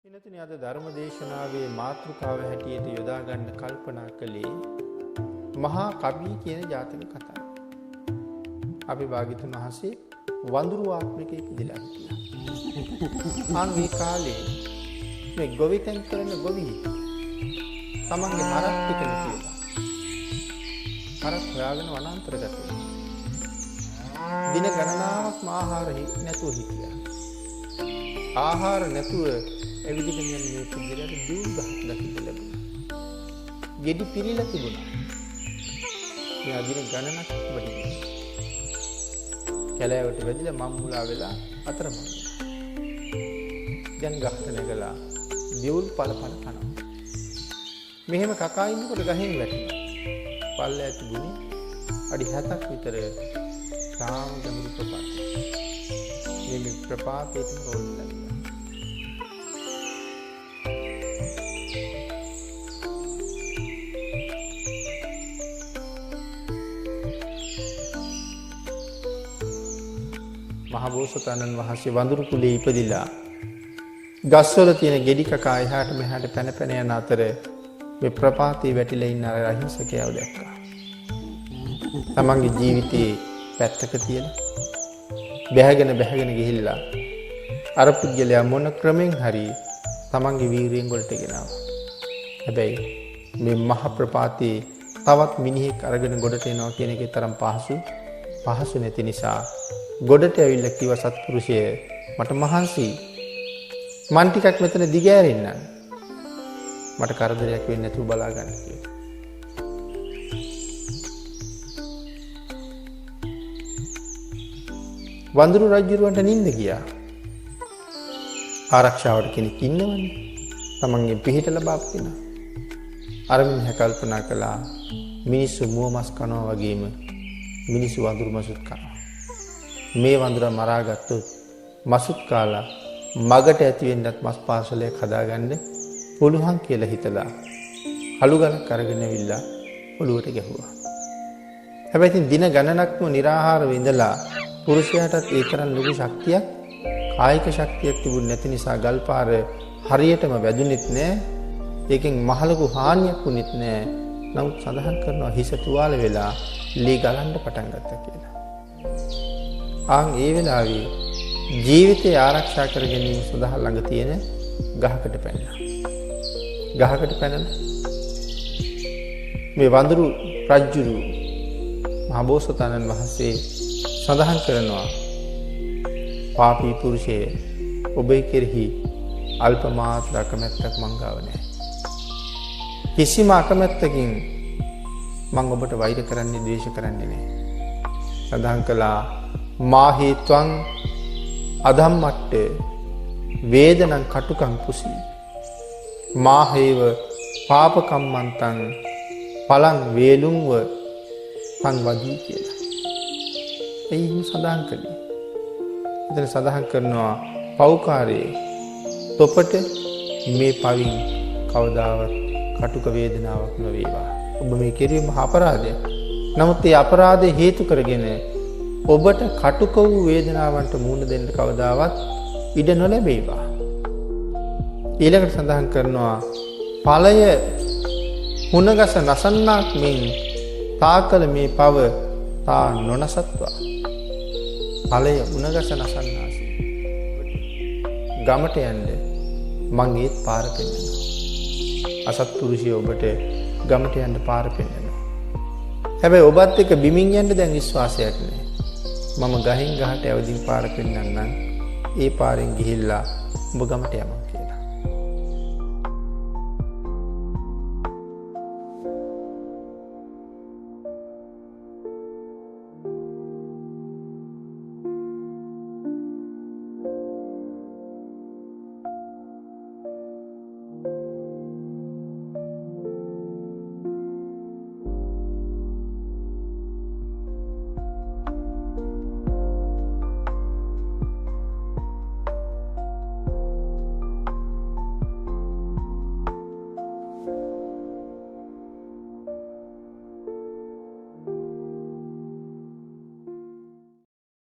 පිනතුනි අද ධර්ම දේශනාවේ මාතෘකාව හැටියට යොදා ගන්න කල්පනා කළේ මහා කවි කියන ජාතක කතාව. අපි භාග්‍යතුන් වහන්සේ වඳුරු ආත්මික ඉපදිලා හිටියා. මේ කාලේ මේ ගොවිතැන් කරන ගොවි තමන්ගේ හරක් පිටන කියලා. හරක් හොයාගෙන වනාන්තරගත වෙනවා. දින ගණනාවක් ආහාර නැතුව හිටියා. ආහාර නැතුව එවිදිහට මේ පුද්ගලයාට දියුණු ගහක් දකින්න ලැබුණා. ගෙඩි පිරීලා තිබුණා. එයා දින ගණනක් වඩිනවා. කැලෑවට වැදිලා මම්මුලා වෙලා අතරමං. දැන් ගහට නැගලා දියුල් පල කනවා. මෙහෙම කකා ඉන්නකොට ගහෙන් වැටෙනවා. පල්ලෑ තිබුණේ අඩි 7ක් විතර තාම ගැඹුරු ප්‍රපාතයක්. මේ ප්‍රපාතයේම රෝල්ලා මහබෝසතාණන් වහන්සේ වඳුරු කුලේ ඉපදිලා ගස්වල තියෙන ගෙඩි කකා එහාට මෙහාට පැන පැන යන අතර මේ ප්‍රපාතේ වැටිලා ඉන්න අර අහිංසකයව දැක්කා. තමන්ගේ ජීවිතේ පැත්තක තියලා බැහැගෙන ගිහිල්ලා අර පුද්ගලයා මොන ක්‍රමෙන් හරි තමන්ගේ වීරියෙන් ගොඩට ගෙනාවා. හැබැයි මේ මහ ප්‍රපාතේ තවත් මිනිහෙක් අරගෙන ගොඩට එනවා කියන එකේ තරම් පහසු නැති නිසා ගොඩට ඇවිල්ලා කිව්ව සත්පුරුෂය මට මහන්සි මන් ටිකක් මෙතන දිගෑරෙන්න මට කරදරයක් වෙන්නේ නැතුව බලා ගන්න කියලා. වඳුරු රජුරවන්ට නිින්ද ගියා. ආරක්ෂාවට කෙනෙක් ඉන්නවනේ. තමන්ගේ පිහිට ලබාපු කෙනා. අර මිනිහා කල්පනා කළා මිනිස්සු මුව මස් කනවා වගේම මිනිස්සු වඳුරු මසුත් කනවා. මේ වඳුරා මරාගත්තොත් මසුත් කාලා මගට ඇති වෙන්නත් මස් පාසලයක් හදාගන්න පුළුවන් කියලා හිතලා අලු ගලක් අරගෙන ඇවිල්ලා ඔළුවට ගැහුවා. හැබැයි ඉතින් දින ගණනක්ම निराහාරව ඉඳලා පුරුෂයාටත් ඒ තරම් ලොකු ශක්තියක් කායික ශක්තියක් තිබුණ නැති නිසා ගල්පාර හරියටම වැදුනෙත් නෑ. ඒකෙන් මහලොකු හානියක් වුණෙත් නෑ. නමුත් සඳහන් කරනවා හිස තුවාල වෙලා ලී ගලන්න පටන් ගත්තා කියලා. ඒ වෙලාවේ ජීවිතය ආරක්ෂා කර ගැනීම සඳහා ළඟ තියෙන ගහකට පැනලා. ගහකට පැනලා මේ වඳුරු රජුරු මහබෝසතාණන් වහන්සේ සඳහන් කරනවා පාපී පුරුෂය ඔබේ කෙරෙහි අල්ප මාත්‍ර අකමැත්තක් මං ගාව නැහැ. කිසිම අකමැත්තකින් මං ඔබට වෛර කරන්නේ ද්වේෂ කරන්නේ නැහැ. සඳහන් කළා මා හේත්වං අධම්මට්ට වේදනං කටුකං පුසී මා හේව පාපකම්මන්තං පලං වේලුම්ව තං වදී කියලා. එයින් සඳහන් කළේ. එතන සඳහන් කරනවා පෞකාරයේ තොපට මේ පවින් කවදාවත් කටුක වේදනාවක් නොවේවා. ඔබ මේ කිරීම අපරාධයක්. නමුත් ඒ අපරාධය හේතු කරගෙන ඔබට කටුක වූ වේදනාවන්ට මුහුණ දෙන්න කවදාවත් ඉඩ නොලැබේවා. ඊළඟට සඳහන් කරනවා ඵලය හුණගස නසන්නාක් මෙන් තාකල මේ පව තා නොනසත්වා. ඵලය හුණගස නසන්නාසේ. ගමට යන්න මං ඒත් පාර පෙන්නනවා. අසත්පුරුෂය ඔබට ගමට යන්න පාර පෙන්නනවා. හැබැයි ඔබත් එක්ක බිමින් යන්න දැන් විශ්වාසයක් නැහැ. මම ගහෙන් ගහට ඇවිදින් පාර පෙන්නන්නම්. ඒ පාරෙන් ගිහිල්ලා ඔබ ගමට යමු කියලා.